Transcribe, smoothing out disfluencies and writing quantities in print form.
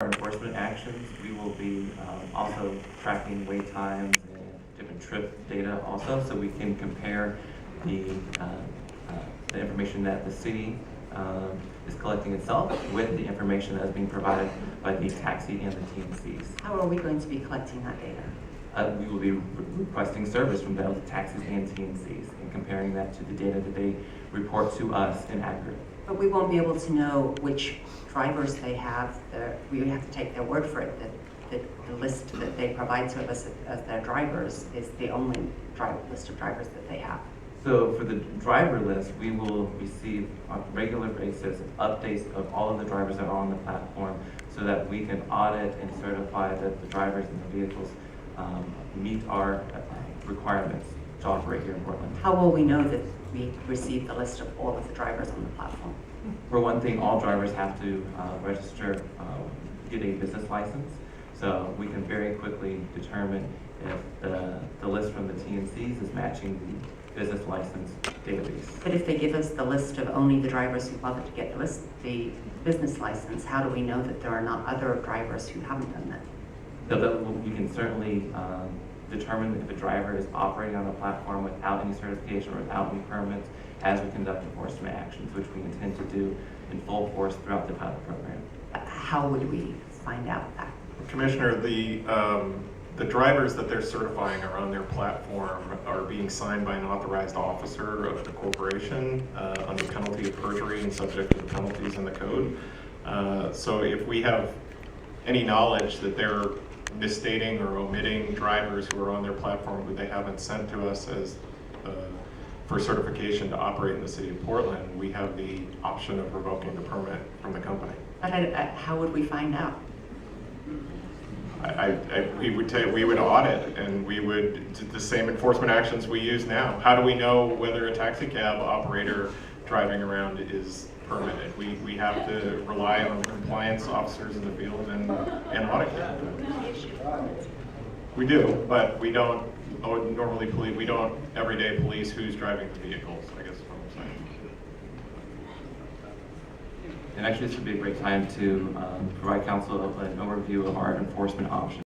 Enforcement actions, we will be also tracking wait times and different trip data also, so we can compare the information that the city is collecting itself with the information that is being provided by the taxi and the TNCs. How are we going to be collecting that data? We will be requesting service from both taxis and TNCs and comparing that to the data that they report to us in aggregate. But we won't be able to know which drivers they have. We would have to take their word for it that the list that they provide to us as their drivers is the only list of drivers that they have. So for the driver list, we will receive on a regular basis updates of all of the drivers that are on the platform so that we can audit and certify that the drivers and the vehicles meet our requirements to operate here in Portland. How will we know that we received the list of all of the drivers on the platform? For one thing, all drivers have to register, get a business license, so we can very quickly determine if the list from the TNCs is matching the business license database. But if they give us the list of only the drivers who bothered to get the business license, how do we know that there are not other drivers who haven't done that? So we can certainly determine if a driver is operating on the platform without any certification or without any permits as we conduct enforcement actions, which we intend to do in full force throughout the pilot program. How would we find out that? Commissioner, the drivers that they're certifying are on their platform are being signed by an authorized officer of the corporation under penalty of perjury and subject to the penalties in the code. So if we have any knowledge that they're misstating or omitting drivers who are on their platform who they haven't sent to us as for certification to operate in the city of Portland, we have the option of revoking the permit from the company. But how would we find out? We would audit, and we would do the same enforcement actions we use now. How do we know whether a taxi cab operator driving around is permitted? We have to rely on compliance officers in the field and audit them. We do, but we don't normally police. We don't everyday police who's driving the vehicles, I guess is what I'm saying. And actually, this would be a great time to provide council an overview of our enforcement options.